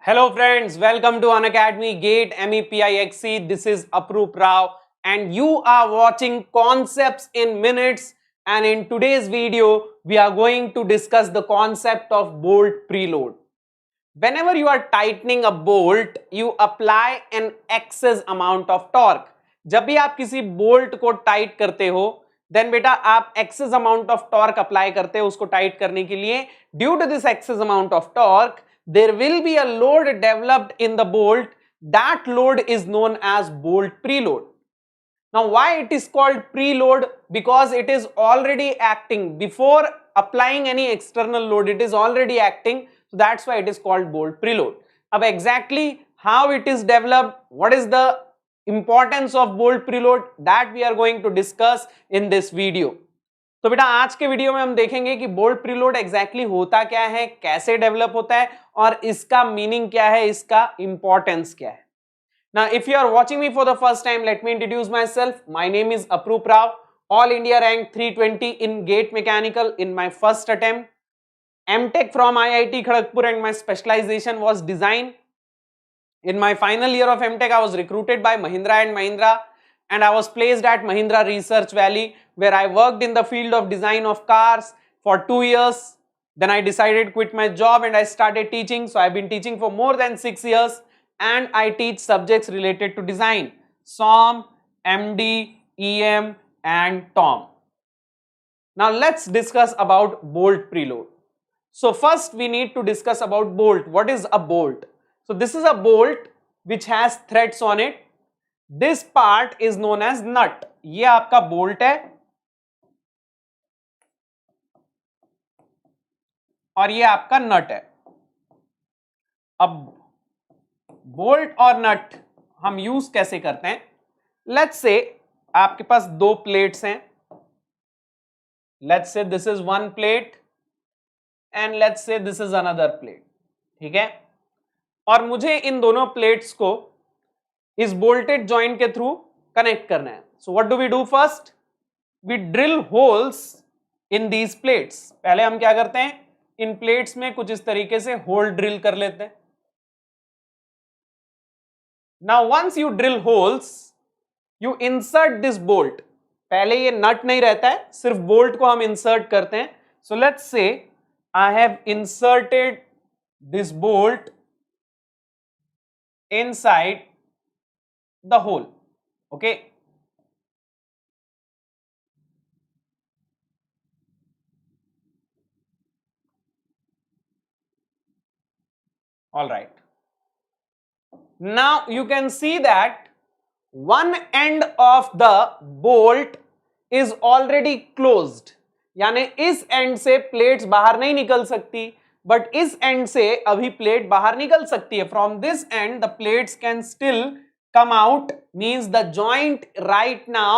Hello friends, welcome to Unacademy Gate MEPIXC. This is Aprup Rao and you are watching Concepts in Minutes, and in today's video we are going to discuss the concept of bolt preload. Whenever you are tightening a bolt, you apply an excess amount of torque. जब भी आप किसी bolt को tight करते हो then बेटा आप excess amount of torque apply करते हो उसको टाइट करने के लिए. Due to this excess amount of torque there will be a load developed in the bolt. That load is known as bolt preload. Now why it is called preload? Because it is already acting before applying any external load. It is already acting, so that's why it is called bolt preload. Now exactly how it is developed, what is the importance of bolt preload, that we are going to discuss in this video. तो बेटा आज के video में हम देखेंगे कि bolt preload exactly होता क्या है, कैसे डेवलप होता है और इसका मीनिंग क्या है, इसका इंपॉर्टेंस क्या है. Now if you are watching me for the first time, let me introduce myself. My name is Aprup Rao, all India rank 320 in gate mechanical in my first attempt. MTech from IIT Kharagpur and my specialization was design. In my final year of MTech I was recruited by Mahindra and Mahindra and I was placed at Mahindra Research Valley, where I worked in the field of design of cars for 2 years. Then I decided to quit my job and I started teaching. So I've been teaching for more than 6 years and I teach subjects related to design: SOM, MD, EM and TOM. Now let's discuss about bolt preload. So first we need to discuss about bolt. What is a bolt? So this is a bolt which has threads on it. This part is known as nut. ये आपका bolt है और ये आपका नट है. अब bolt और नट हम यूज कैसे करते हैं? लेट्स से आपके पास दो प्लेट्स हैं. Let's say this is one plate and let's say this is another plate. ठीक है, और मुझे इन दोनों प्लेट्स को इस बोल्टेड जॉइंट के थ्रू कनेक्ट करना है. So what do we do? First we drill holes in these plates. पहले हम क्या करते हैं, इन प्लेट्स में कुछ इस तरीके से होल ड्रिल कर लेते हैं. Now once you drill holes you insert this bolt. पहले ये नट नहीं रहता है, सिर्फ बोल्ट को हम इंसर्ट करते हैं. सो लेट्स से I have inserted this bolt inside the hole. Okay, all right. Now you can see that one end of the bolt is already closed. यानी इस एंड से प्लेट्स बाहर नहीं निकल सकती, बट इस एंड से अभी प्लेट बाहर निकल सकती है. From this and the plates can still come out, means the joint right now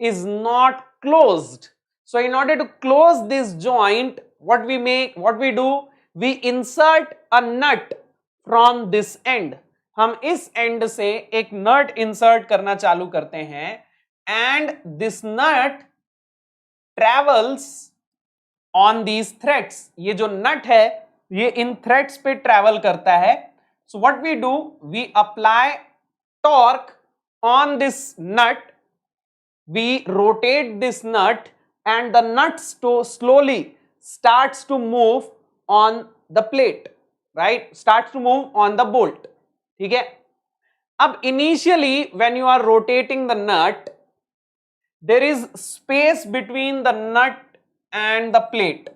is not closed. So in order to close this joint, what we do, we insert a nut from this end. हम इस and से एक नट insert करना चालू करते हैं and this nut travels on these threads. ये जो नट है ये इन थ्रेड्स पे ट्रेवल करता है. So what we do, we apply torque on this nut, we rotate this nut and the nut slowly starts to move on the plate, right? Starts to move on the bolt. ठीक है, अब initially when you are rotating the nut there is space between the nut and the plate.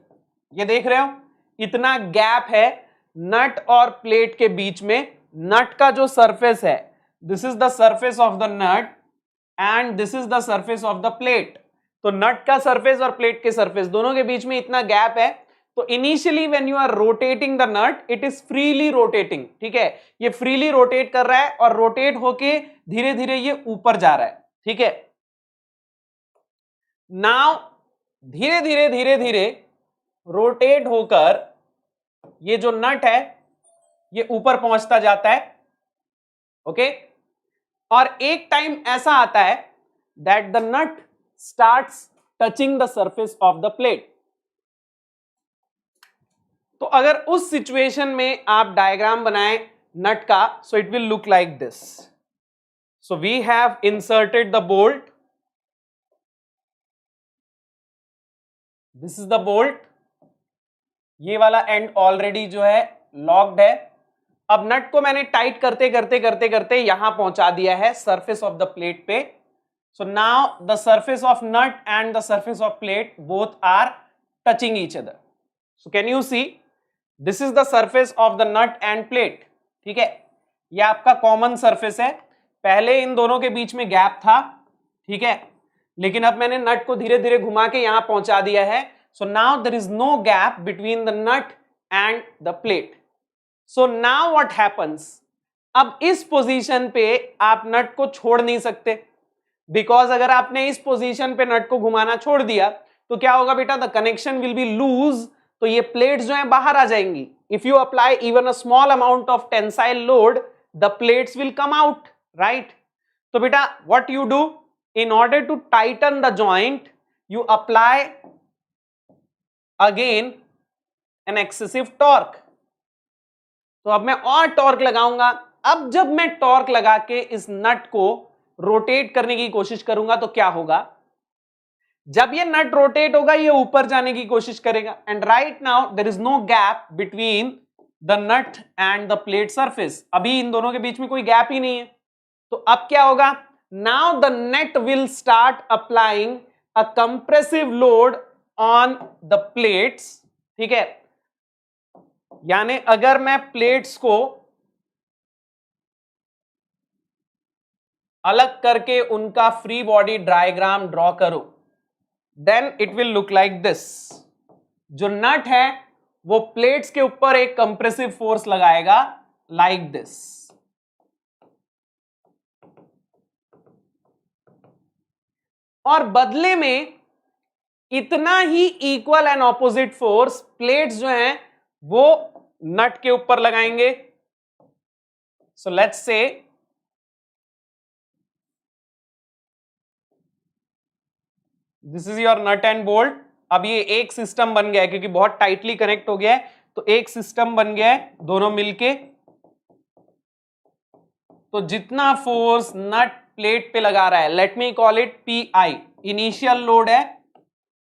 ये देख रहे हो, इतना gap है नट और प्लेट के बीच में. नट का जो सरफेस है, this is the surface of the nut and this is the surface of the plate. तो नट का सरफेस और प्लेट के सरफेस दोनों के बीच में इतना गैप है. तो initially when you are rotating the nut it is freely rotating. ठीक है, ये फ्रीली रोटेट कर रहा है और रोटेट होके धीरे धीरे ये ऊपर जा रहा है. ठीक है, नाउ धीरे धीरे धीरे धीरे रोटेट होकर ये जो नट है ये ऊपर पहुंचता जाता है. ओके, और एक टाइम ऐसा आता है that the nut starts touching the surface of the plate. तो अगर उस सिचुएशन में आप डायग्राम बनाएं नट का, so it will look like this. So we have inserted the bolt. This is the bolt. ये वाला एंड ऑलरेडी जो है लॉक्ड है. अब नट को मैंने टाइट करते करते करते करते यहां पहुंचा दिया है सरफेस ऑफ द प्लेट पे. So now the surface of nut and the surface of plate both are touching each other. So can you see, this is the surface of the nut and plate. ठीक है, ये आपका common surface है. पहले इन दोनों के बीच में gap था, ठीक है, लेकिन अब मैंने नट को धीरे धीरे घुमा के यहां पहुंचा दिया है. So now there is no gap between the nut and the plate. So now what happens, अब इस पोजीशन पे आप नट को छोड़ नहीं सकते, बिकॉज अगर आपने इस पोजीशन पे नट को घुमाना छोड़ दिया तो क्या होगा बेटा, the connection will be loose. तो ये प्लेट्स जो है बाहर आ जाएंगी. If you apply even a small amount of tensile load, the plates will come out, right. तो बेटा what you do, in order to tighten the joint, you apply again an excessive torque. तो अब मैं और torque लगाऊंगा. अब जब मैं टॉर्क लगा के इस नट को रोटेट करने की कोशिश करूंगा तो क्या होगा, जब ये नट रोटेट होगा ये ऊपर जाने की कोशिश करेगा. And right now there is no gap between the nut and the plate surface. अभी इन दोनों के बीच में कोई गैप ही नहीं है. तो अब क्या होगा, now the net will start applying a compressive load on the plates. ठीक है, यानी अगर मैं प्लेट्स को अलग करके उनका फ्री बॉडी डायग्राम ड्रॉ करूं, then it will look like this. जो नट है वो प्लेट्स के ऊपर एक कंप्रेसिव फोर्स लगाएगा लाइक दिस. और बदले में इतना ही equal and opposite force plates जो हैं वो नट के ऊपर लगाएंगे. So let's say this is your nut and bolt. अब ये एक सिस्टम बन गया है क्योंकि बहुत टाइटली कनेक्ट हो गया है, तो एक सिस्टम बन गया है दोनों मिलके. तो जितना फोर्स नट प्लेट पे लगा रहा है, let me call it PI, initial load है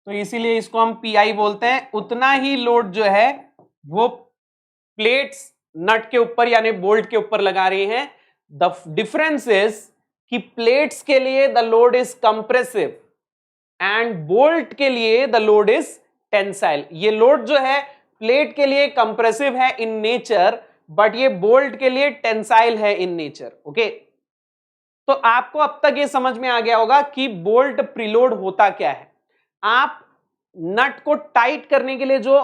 तो इसीलिए इसको हम PI बोलते हैं, उतना ही लोड जो है वो प्लेट्स नट के ऊपर यानी बोल्ट के ऊपर लगा रही हैं. द डिफरेंस इज कि प्लेट्स के लिए the load is compressive and bolt के लिए द लोड इज टेंसाइल. ये लोड जो है प्लेट के लिए कंप्रेसिव है इन नेचर, बट ये बोल्ट के लिए टेंसाइल है इन नेचर. ओके, तो आपको अब तक ये समझ में आ गया होगा कि बोल्ट प्रीलोड होता क्या है. आप नट को टाइट करने के लिए जो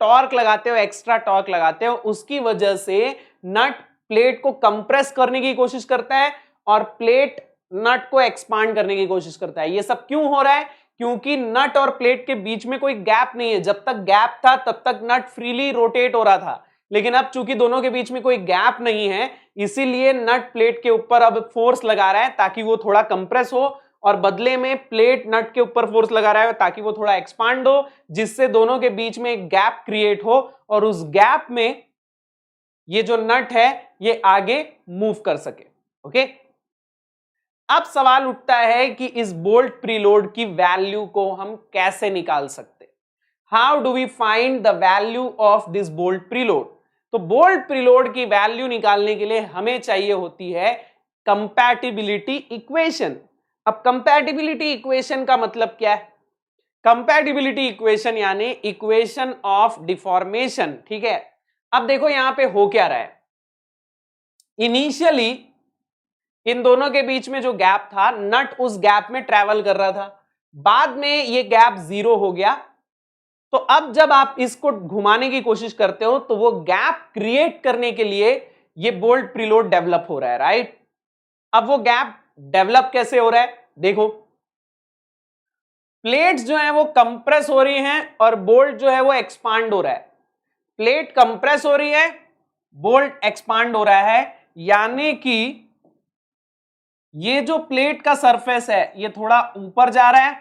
टॉर्क लगाते हो, एक्स्ट्रा टॉर्क लगाते हो, उसकी वजह से नट प्लेट को कंप्रेस करने की कोशिश करता है और प्लेट नट को एक्सपांड करने की कोशिश करता है. ये सब क्यों हो रहा है, क्योंकि नट और प्लेट के बीच में कोई गैप नहीं है. जब तक गैप था तब तक नट फ्रीली रोटेट हो रहा था, लेकिन अब चूंकि दोनों के बीच में कोई गैप नहीं है इसीलिए नट प्लेट के ऊपर अब फोर्स लगा रहा है ताकि वो थोड़ा कंप्रेस हो, और बदले में प्लेट नट के ऊपर फोर्स लगा रहा है ताकि वो थोड़ा एक्सपांड हो, जिससे दोनों के बीच में एक गैप क्रिएट हो और उस गैप में ये जो नट है ये आगे मूव कर सके. ओके, अब सवाल उठता है कि इस बोल्ट प्रीलोड की वैल्यू को हम कैसे निकाल सकते. How do we find the value of this bolt preload. तो बोल्ट प्रीलोड की वैल्यू निकालने के लिए हमें चाहिए होती है कंपैटिबिलिटी इक्वेशन. अब कंपैटिबिलिटी इक्वेशन का मतलब क्या है, कंपैटिबिलिटी इक्वेशन यानी इक्वेशन ऑफ डिफॉर्मेशन. ठीक है, अब देखो यहां पे हो क्या रहा है, इनिशियली इन दोनों के बीच में जो गैप था नट उस गैप में ट्रेवल कर रहा था, बाद में ये गैप 0 हो गया. तो अब जब आप इसको घुमाने की कोशिश करते हो तो वो गैप क्रिएट करने के लिए ये बोल्ट प्रीलोड डेवलप हो रहा है, राइट. अब वो गैप डेवलप कैसे हो रहा है, देखो प्लेट्स जो है वो कंप्रेस हो रही हैं और बोल्ट जो है वो एक्सपांड हो रहा है. प्लेट कंप्रेस हो रही है, बोल्ट एक्सपांड हो रहा है, यानी कि ये जो प्लेट का सरफेस है ये थोड़ा ऊपर जा रहा है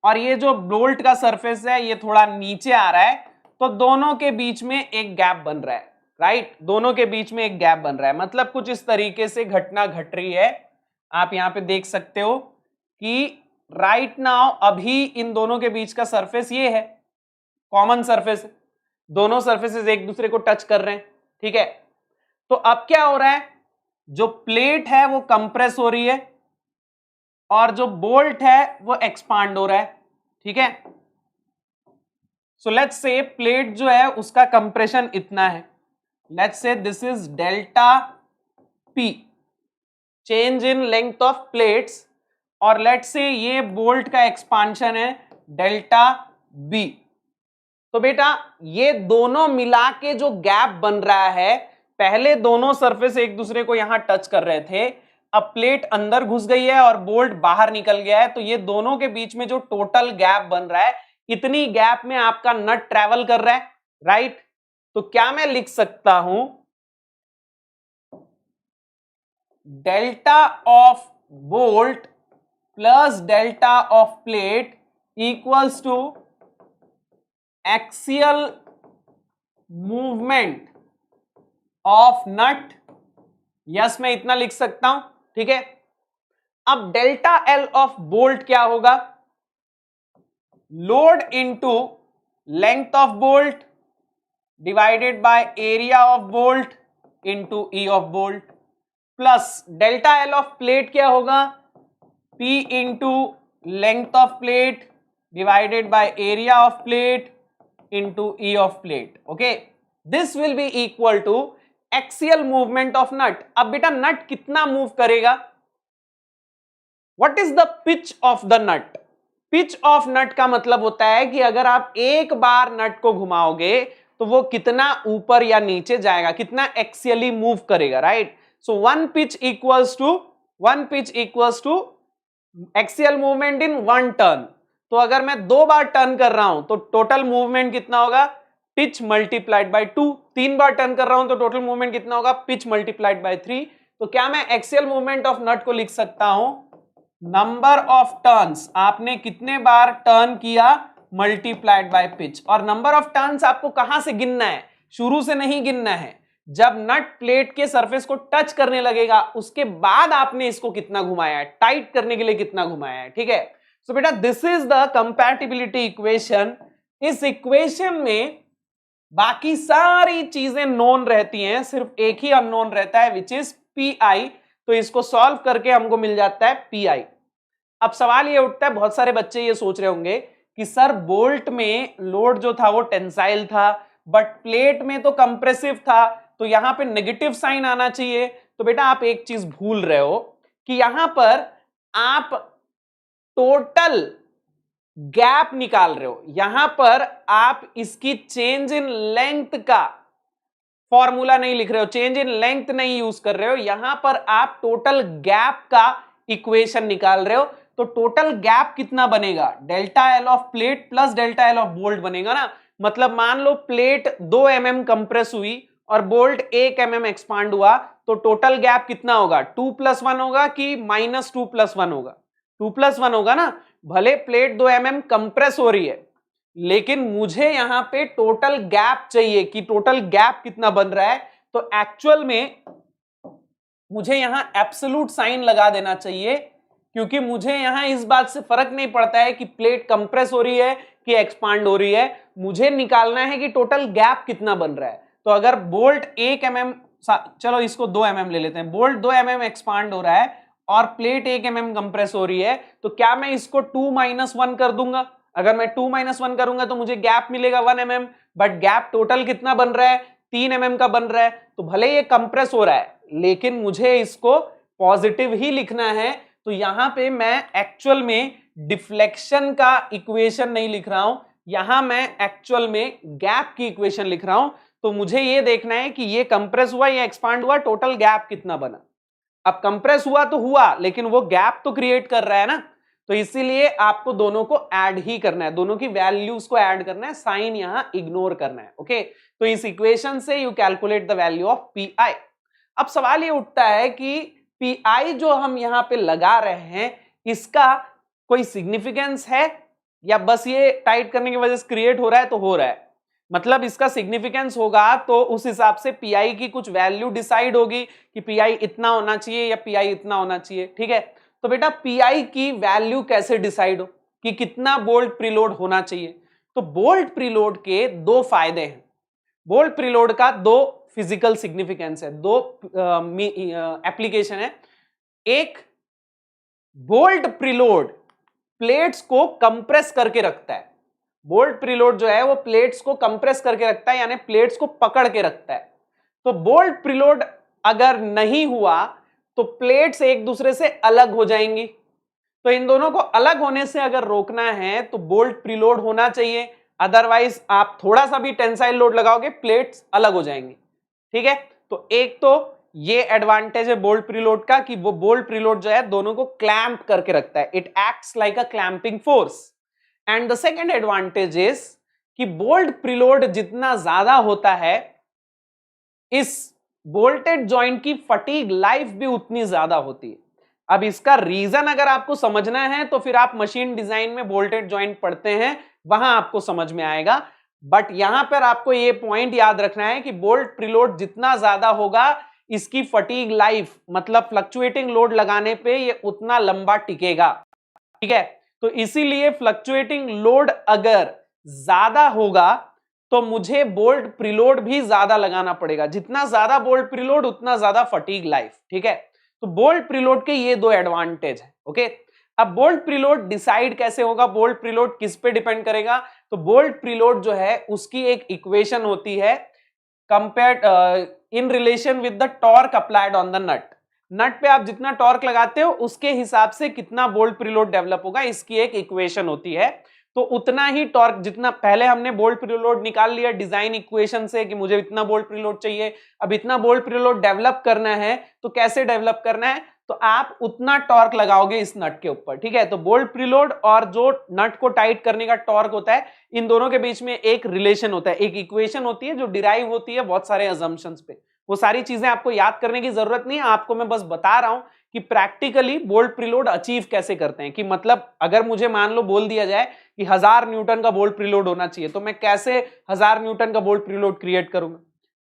और ये जो बोल्ट का सरफेस है ये थोड़ा नीचे आ रहा है. तो दोनों के बीच में एक गैप बन रहा है. राइट, दोनों के बीच में एक गैप बन रहा है, मतलब कुछ इस तरीके से घटना घट रही है। आप यहां पे देख सकते हो कि राइट नाउ अभी इन दोनों के बीच का सरफेस ये है, कॉमन सरफेस, दोनों सरफेसेस एक दूसरे को टच कर रहे हैं, ठीक है। तो अब क्या हो रहा है, जो प्लेट है वो कंप्रेस हो रही है और जो बोल्ट है वो एक्सपांड हो रहा है, ठीक है। सो लेट्स से प्लेट जो है उसका कंप्रेशन इतना है, let's say this is delta P, change in length of plates, और लेट्स से ये बोल्ट का एक्सपांशन है डेल्टा बी। तो बेटा ये दोनों मिला के जो गैप बन रहा है, पहले दोनों सरफेस एक दूसरे को यहां टच कर रहे थे, अब प्लेट अंदर घुस गई है और बोल्ट बाहर निकल गया है, तो ये दोनों के बीच में जो टोटल गैप बन रहा है, इतनी गैप में आपका नट ट्रेवल कर रहा है, राइट। तो क्या मैं लिख सकता हूं, delta of bolt plus delta of plate equals to axial movement of nut. Yes, मैं इतना लिख सकता हूं, ठीक है। अब डेल्टा एल ऑफ बोल्ट क्या होगा, load into length of bolt divided by area of bolt into E of bolt, plus delta L of plate क्या होगा, P into length of plate divided by area of plate into E of plate. Okay, this will be equal to axial movement of nut. अब बेटा nut कितना move करेगा, what is the pitch of the nut. Pitch of nut का मतलब होता है कि अगर आप एक बार नट को घुमाओगे तो वो कितना ऊपर या नीचे जाएगा, कितना एक्सियली मूव करेगा, right. So one pitch equals to axial movement in one turn. तो अगर मैं 2 बार टर्न कर रहा हूं तो टोटल मूवमेंट कितना होगा, pitch multiplied by 2। 3 bar turn कर रहा हूं तो टोटल मूवमेंट कितना होगा, पिच मल्टीप्लाइड बाय 3। तो क्या मैं एक्सियल मूवमेंट ऑफ नट को लिख सकता हूं, नंबर ऑफ टर्न्स, आपने कितने बार टर्न किया मल्टीप्लाइड बाय पिच। और नंबर ऑफ टर्न्स आपको कहां से गिनना है, शुरू से नहीं गिनना है, जब नट प्लेट के सरफेस को टच करने लगेगा उसके बाद आपने इसको कितना घुमाया है, टाइट करने के लिए कितना घुमाया है, ठीक है। सो बेटा this is the compatibility equation. इस इक्वेशन में बाकी सारी चीजें नोन रहती हैं, सिर्फ एक ही अननोन रहता है विच इज पी आई। तो इसको सॉल्व करके हमको मिल जाता है पी आई। अब सवाल ये उठता है, बहुत सारे बच्चे ये सोच रहे होंगे कि सर बोल्ट में लोड जो था वो टेंसाइल था बट प्लेट में तो कंप्रेसिव था, तो यहां पे नेगेटिव साइन आना चाहिए। तो बेटा आप एक चीज भूल रहे हो कि यहां पर आप टोटल गैप निकाल रहे हो, यहां पर आप इसकी चेंज इन लेंथ का फॉर्मूला नहीं लिख रहे हो, चेंज इन लेंथ नहीं यूज कर रहे हो, यहां पर आप टोटल गैप का इक्वेशन निकाल रहे हो। तो टोटल गैप कितना बनेगा, delta L of plate plus delta L of bolt बनेगा ना। मतलब मान लो प्लेट 2 mm कंप्रेस हुई और बोल्ट 1 mm एक्सपांड हुआ, तो टोटल गैप कितना होगा, 2 + 1 होगा कि -2 + 1 होगा, 2 + 1 होगा ना। भले प्लेट 2 mm कंप्रेस हो रही है लेकिन मुझे यहां पे टोटल गैप चाहिए कि टोटल गैप कितना बन रहा है। तो एक्चुअल में मुझे यहां एब्सोल्यूट साइन लगा देना चाहिए, क्योंकि मुझे यहां इस बात से फर्क नहीं पड़ता है कि प्लेट कंप्रेस हो रही है कि एक्सपांड हो रही है, मुझे निकालना है कि टोटल गैप कितना बन रहा है। तो अगर बोल्ट 1 mm, चलो इसको 2 mm ले लेते हैं, बोल्ट 2 mm एक्सपांड हो रहा है और प्लेट 1 mm कंप्रेस हो रही है, तो क्या मैं इसको 2 - 1 कर दूंगा। अगर मैं 2 - 1 करूंगा तो मुझे गैप मिलेगा 1 mm, बट गैप टोटल कितना बन रहा है, 3 mm का बन रहा है। तो भले ये कंप्रेस हो रहा है लेकिन मुझे इसको पॉजिटिव ही लिखना है। तो यहां पे मैं एक्चुअल में डिफ्लेक्शन का इक्वेशन नहीं लिख रहा हूं, यहां मैं एक्चुअल में गैप की इक्वेशन लिख रहा हूं। तो मुझे ये देखना है कि ये कंप्रेस हुआ या एक्सपांड हुआ, टोटल गैप कितना बना। अब कंप्रेस हुआ तो हुआ लेकिन वो गैप तो क्रिएट कर रहा है ना, तो इसीलिए आपको दोनों को ऐड ही करना है, दोनों की वैल्यूज को ऐड करना है, साइन यहां इग्नोर करना है। ओके, तो इस इक्वेशन से you calculate the value of P I. अब सवाल ये उठता है कि पी आई जो हम यहां पे लगा रहे हैं इसका कोई सिग्निफिकेंस है या बस ये टाइट करने की वजह से क्रिएट हो रहा है तो हो रहा है। मतलब इसका सिग्निफिकेंस होगा तो उस हिसाब से पीआई की कुछ वैल्यू डिसाइड होगी कि पीआई इतना होना चाहिए या पीआई इतना होना चाहिए, ठीक है। तो बेटा पीआई की वैल्यू कैसे डिसाइड हो कि कितना बोल्ट प्रीलोड होना चाहिए? तो बोल्ट प्रीलोड के दो फायदे हैं। बोल्ट प्रीलोड का दो फिजिकल सिग्निफिकेंस है, दो एप्लीकेशन है। एक, बोल्ट प्रीलोड प्लेट्स को कंप्रेस करके रखता है। बोल्ट प्रीलोड जो है वो प्लेट्स को कंप्रेस करके रखता है, यानी प्लेट्स को पकड़ के रखता है। तो बोल्ट प्रीलोड अगर नहीं हुआ तो प्लेट्स एक दूसरे से अलग हो जाएंगी। तो इन दोनों को अलग होने से अगर रोकना है तो बोल्ट प्रीलोड होना चाहिए, अदरवाइज आप थोड़ा सा भी टेंसाइल लोड लगाओगे प्लेट्स अलग हो जाएंगी, ठीक है। तो एक तो ये एडवांटेज है बोल्ट प्रीलोड का कि वो बोल्ट प्रीलोड जो है दोनों को क्लैंप करके रखता है, it acts like a clamping force. And the second advantage is कि बोल्ट प्रीलोड जितना ज्यादा होता है, इस बोल्टेड जॉइंट की फटीग लाइफ भी उतनी ज्यादा होती है। अब इसका रीजन अगर आपको समझना है तो फिर आप मशीन डिजाइन में बोल्टेड जॉइंट पढ़ते हैं, वहां आपको समझ में आएगा। बट यहां पर आपको ये पॉइंट याद रखना है कि बोल्ट प्रीलोड जितना ज्यादा होगा, इसकी फटीग लाइफ मतलब फ्लक्चुएटिंग लोड लगाने पे ये उतना लंबा टिकेगा, ठीक है। तो इसीलिए फ्लक्चुएटिंग लोड अगर ज्यादा होगा तो मुझे बोल्ट प्रीलोड भी ज्यादा लगाना पड़ेगा। जितना ज्यादा बोल्ट प्रीलोड उतना ज्यादा फटीग लाइफ, ठीक है। तो बोल्ट प्रीलोड के ये दो एडवांटेज है, ओके। अब बोल्ट प्रीलोड डिसाइड कैसे होगा, बोल्ट प्रीलोड किस पे डिपेंड करेगा? तो बोल्ट प्रीलोड जो है उसकी एक इक्वेशन होती है, compared in relation with the torque applied on the nut. Nut पे आप जितना टॉर्क लगाते हो उसके हिसाब से कितना बोल्ट प्रीलोड डेवलप होगा, इसकी एक इक्वेशन होती है। तो उतना ही टॉर्क, जितना पहले हमने बोल्ट प्रीलोड निकाल लिया डिजाइन इक्वेशन से कि मुझे इतना बोल्ट प्रीलोड चाहिए, अब इतना बोल्ट प्रीलोड डेवलप करना है तो कैसे डेवलप करना है? तो आप उतना टॉर्क लगाओगे इस नट के ऊपर, ठीक है। तो बोल्ट प्रीलोड और जो नट को टाइट करने का टॉर्क होता है, इन दोनों के बीच में एक रिलेशन होता है, एक इक्वेशन होती है जो डिराइव होती है बहुत सारे अजम्पशंस पे। वो सारी चीजें आपको याद करने की जरूरत नहीं है, आपको मैं बस बता रहा हूं कि प्रैक्टिकली बोल्ट प्रीलोड अचीव कैसे करते हैं। कि मतलब अगर मुझे मान लो बोल दिया जाए कि 1000 न्यूटन का बोल्ट प्रीलोड होना चाहिए, तो मैं कैसे 1000 न्यूटन का बोल्ट प्रीलोड क्रिएट करूंगा?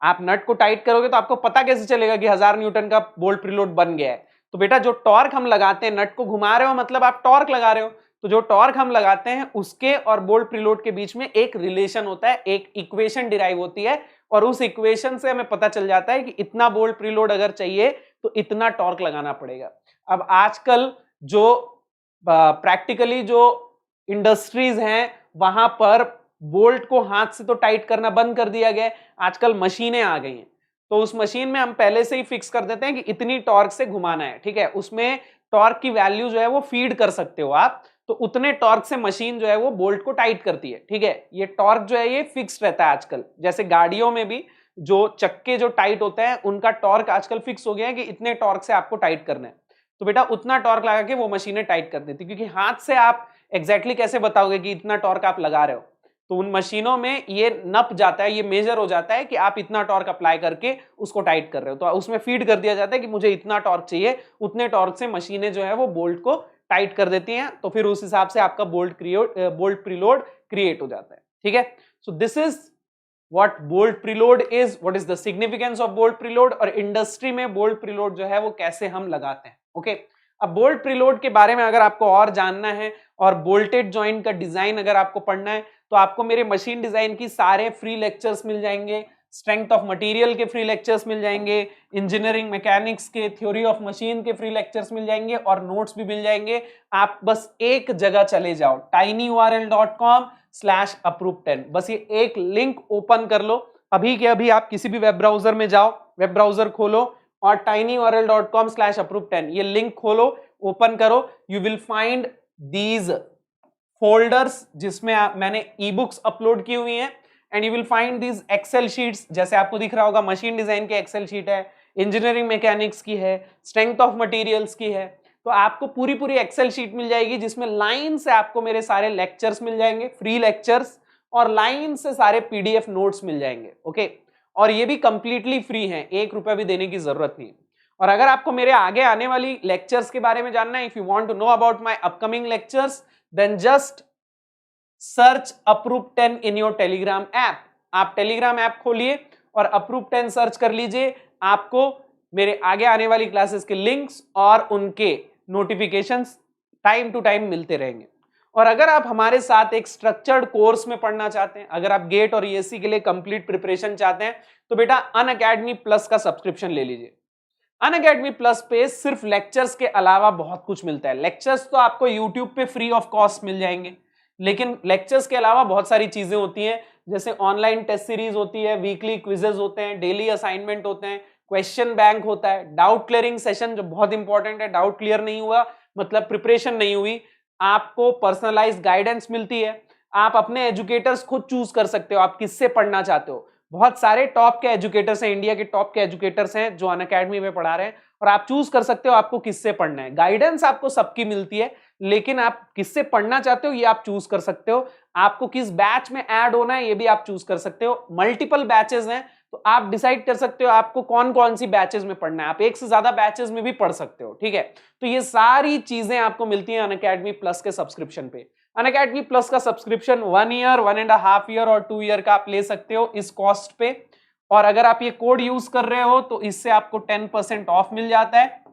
आप नट को टाइट करोगे तो आपको पता कैसे चलेगा कि 1000 न्यूटन का बोल्ट प्रीलोड बन गया है? तो बेटा जो टॉर्क हम लगाते हैं, नट को घुमा रहे हो मतलब आप टॉर्क लगा रहे हो, तो जो टॉर्क हम लगाते हैं उसके और बोल्ट प्रीलोड के बीच में एक रिलेशन होता है, एक इक्वेशन डिराइव होती है, और उस इक्वेशन से हमें पता चल जाता है कि इतना बोल्ट प्रीलोड अगर चाहिए तो इतना टॉर्क लगाना पड़ेगा। अब आजकल जो प्रैक्टिकली जो इंडस्ट्रीज हैं वहां पर बोल्ट को हाथ से तो टाइट करना बंद कर दिया गया है, आजकल मशीनें आ गई हैं। तो उस मशीन में हम पहले से ही फिक्स कर देते हैं कि इतनी टॉर्क से घुमाना है, ठीक है। उसमें टॉर्क की वैल्यू जो है वो फीड कर सकते हो आप, तो उतने टॉर्क से मशीन जो है वो बोल्ट को टाइट करती है, ठीक है। ये टॉर्क जो है ये फिक्स रहता है आजकल, जैसे गाड़ियों में भी जो चक्के जो टाइट होते हैं उनका टॉर्क आजकल फिक्स हो गया है कि इतने टॉर्क से आपको टाइट करना है। तो बेटा उतना टॉर्क लगा के वो मशीनें टाइट कर देती, क्योंकि हाथ से आप एग्जैक्टली कैसे बताओगे कि इतना टॉर्क आप लगा रहे हो? तो उन मशीनों में ये नप जाता है, ये मेजर हो जाता है कि आप इतना टॉर्क अप्लाई करके उसको टाइट कर रहे हो, तो उसमें फीड कर दिया जाता है कि मुझे इतना टॉर्क चाहिए, उतने टॉर्क से मशीनें जो है वो बोल्ट को टाइट कर देती हैं, तो फिर उस हिसाब से आपका बोल्ट प्रीलोड क्रिएट हो जाता है, ठीक है। So this is what bolt preload is, what is the significance of bolt preload, और इंडस्ट्री में बोल्ट प्रीलोड जो है वो कैसे हम लगाते हैं, ओके। अब बोल्ट प्रीलोड के बारे में अगर आपको और जानना है और बोल्टेड जॉइंट का डिजाइन अगर आपको पढ़ना है तो आपको मेरे मशीन डिजाइन की सारे फ्री लेक्चर्स मिल जाएंगे, स्ट्रेंथ ऑफ मटेरियल के फ्री लेक्चर्स मिल जाएंगे, इंजीनियरिंग मैकेनिक्स के, थ्योरी ऑफ मशीन के फ्री लेक्चर्स मिल जाएंगे और नोट्स भी मिल जाएंगे। आप बस एक जगह चले जाओ, tinyurl.com/approve10, बस ये एक लिंक ओपन कर लो, अभी के अभी आप किसी भी वेब ब्राउजर में जाओ, वेब ब्राउजर खोलो और tinyurl.com/approve10 ये लिंक खोलो, ओपन करो, you will find these folders जिसमें मैंने ई बुक्स अपलोड की हुई हैं, and you will find these Excel sheets, जैसे आपको दिख रहा होगा मशीन डिजाइन के एक्सेल शीट है, इंजीनियरिंग मैकेनिक्स की है, स्ट्रेंथ ऑफ मटेरियल्स की है। तो आपको पूरी पूरी एक्सेल शीट मिल जाएगी जिसमें लाइन से आपको मेरे सारे लेक्चर्स मिल जाएंगे, फ्री लेक्चर्स, और लाइन से सारे पीडीएफ नोट्स मिल जाएंगे, ओके। और ये भी कंप्लीटली फ्री है, 1 रुपया भी देने की जरूरत नहीं। और अगर आपको मेरे आगे आने वाली लेक्चर्स के बारे में जानना है, if you want to know about my upcoming lectures, then just search Approve 10 in your Telegram app. आप टेलीग्राम ऐप खोलिए और अप्रूव 10 सर्च कर लीजिए, आपको मेरे आगे आने वाली क्लासेस के लिंक्स और उनके नोटिफिकेशंस टाइम टू टाइम मिलते रहेंगे। और अगर आप हमारे साथ एक स्ट्रक्चर्ड कोर्स में पढ़ना चाहते हैं, अगर आप गेट और ईएससी के लिए कंप्लीट प्रिपरेशन चाहते हैं, तो बेटा अनअकैडमी प्लस का सब्सक्रिप्शन ले लीजिए। अनअकैडमी प्लस पे सिर्फ लेक्चर्स के अलावा बहुत कुछ मिलता है। लेक्चर्स तो आपको यूट्यूब पे फ्री ऑफ कॉस्ट मिल जाएंगे, लेकिन लेक्चर्स के अलावा बहुत सारी चीजें होती हैं, जैसे ऑनलाइन टेस्ट सीरीज होती है, वीकली क्विजेज होते हैं, डेली असाइनमेंट होते हैं, क्वेश्चन बैंक होता है, डाउट क्लियरिंग सेशन जो बहुत इंपॉर्टेंट है। डाउट क्लियर नहीं हुआ मतलब प्रिपरेशन नहीं हुई, आपको पर्सनलाइज्ड गाइडेंस मिलती है। आप अपने एजुकेटर्स खुद चूज कर सकते हो, आप किससे पढ़ना चाहते हो। बहुत सारे टॉप के एजुकेटर्स हैं, इंडिया के टॉप के एजुकेटर्स हैं जो अनअकैडमी में पढ़ा रहे हैं, और आप चूज कर सकते हो आपको किससे पढ़ना है। गाइडेंस आपको सबकी मिलती है, लेकिन आप किससे पढ़ना चाहते हो ये आप चूज कर सकते हो। आपको किस बैच में ऐड होना है ये भी आप चूज कर सकते हो। मल्टीपल बैचेस हैं, तो आप डिसाइड कर सकते हो आपको कौन कौन सी बैचेस में पढ़ना है। आप एक से ज्यादा बैचेस में भी पढ़ सकते हो, ठीक है। तो ये सारी चीजें आपको मिलती हैं अनअकैडमी प्लस के सब्सक्रिप्शन पे। अनअकैडमी प्लस का सब्सक्रिप्शन 1 ईयर, 1.5 ईयर और 2 ईयर का आप ले सकते हो इस कॉस्ट पे। और अगर आप ये कोड यूज कर रहे हो तो इससे आपको 10% ऑफ मिल जाता है।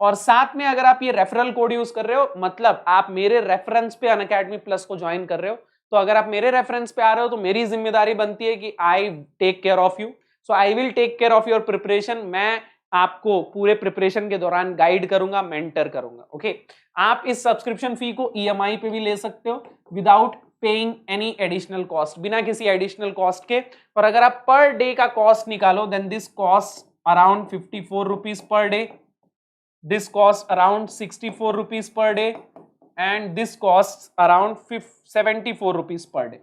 और साथ में अगर आप ये रेफरल कोड यूज कर रहे हो, मतलब आप मेरे रेफरेंस पे अनअकैडमी प्लस को ज्वाइन कर रहे हो, तो अगर आप मेरे रेफरेंस पे आ रहे हो तो मेरी जिम्मेदारी बनती है कि I take care of you. So I will take care of your preparation. मैं आपको पूरे प्रिपरेशन के दौरान गाइड करूंगा, मेंटर करूंगा, ओके। आप इस सब्सक्रिप्शन फी को ईएमआई पे भी ले सकते हो without paying any additional cost, बिना किसी एडिशनल कॉस्ट के। और अगर आप पर डे का कॉस्ट निकालो, then this cost around 54 rupees per day, this cost around 64 rupees per day and this costs around 74 rupees per day।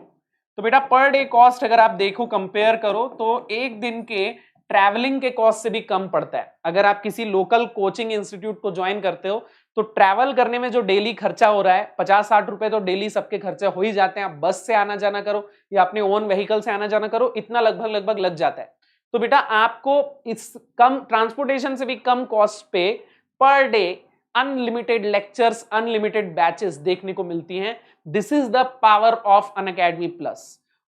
तो बेटा पर डे कॉस्ट अगर आप देखो कंपेयर करो तो एक दिन के ट्रैवलिंग के कॉस्ट से भी कम पड़ता है। अगर आप किसी लोकल कोचिंग इंस्टीट्यूट को ज्वाइन करते हो तो ट्रैवल करने में जो डेली खर्चा हो रहा है 50-60 रुपए तो डेली सबके खर्चे हो ही जाते हैं। आप बस से आना जाना करो या अपने ओन व्हीकल से आना जाना करो, इतना लगभग लग जाता है। तो बेटा आपको इस कम ट्रांसपोर्टेशन से भी कम कॉस्ट पे per day unlimited lectures, unlimited batches देखने को मिलती हैं। This is the power of Unacademy plus.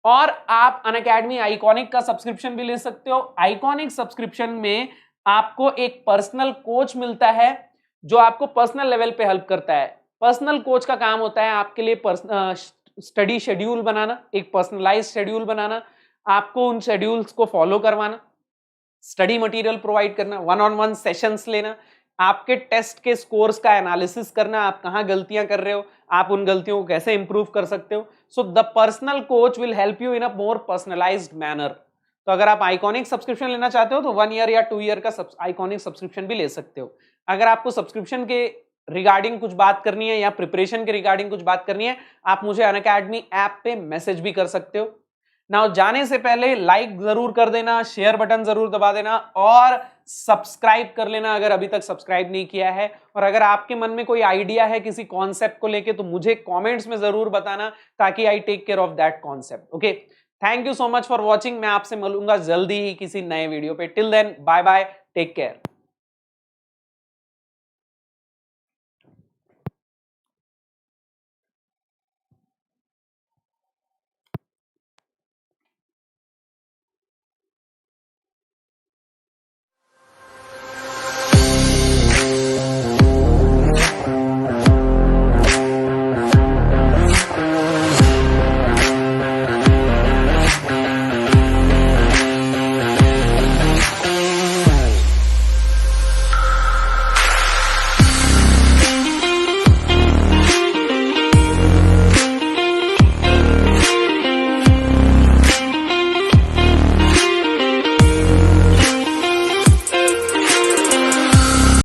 और आप अनअकैडमी आइकॉनिक का सब्सक्रिप्शन भी ले सकते हो। आइकॉनिक सब्सक्रिप्शन में आपको एक पर्सनल कोच मिलता है जो आपको पर्सनल लेवल पे हेल्प करता है। पर्सनल कोच का काम होता है आपके लिए स्टडी शेड्यूल बनाना, एक पर्सनलाइज शेड्यूल बनाना, आपको उन शेड्यूल्स को फॉलो करवाना, स्टडी मटेरियल प्रोवाइड करना, 1-on-1 सेशंस लेना, आपके टेस्ट के स्कोर्स का एनालिसिस करना, आप कहां गलतियां कर रहे हो, आप उन गलतियों को कैसे इंप्रूव कर सकते हो। So the personal coach will help you in a more personalised manner. तो अगर आप आइकॉनिक सब्सक्रिप्शन लेना चाहते हो तो 1 ईयर या 2 ईयर का आइकॉनिक सब्सक्रिप्शन भी ले सकते हो। अगर आपको सब्सक्रिप्शन के रिगार्डिंग कुछ बात करनी है या प्रिपरेशन के रिगार्डिंग कुछ बात करनी है, आप मुझे अनअकैडमी ऐप पे मैसेज भी कर सकते हो। नाउ जाने से पहले लाइक जरूर कर देना, शेयर बटन जरूर दबा देना और सब्सक्राइब कर लेना अगर अभी तक सब्सक्राइब नहीं किया है। और अगर आपके मन में कोई आइडिया है किसी कॉन्सेप्ट को लेके तो मुझे कमेंट्स में जरूर बताना ताकि I take care of that concept, okay. Thank you so much for watching. मैं आपसे मिलूंगा जल्दी ही किसी नए वीडियो पे। Till then bye bye, take care.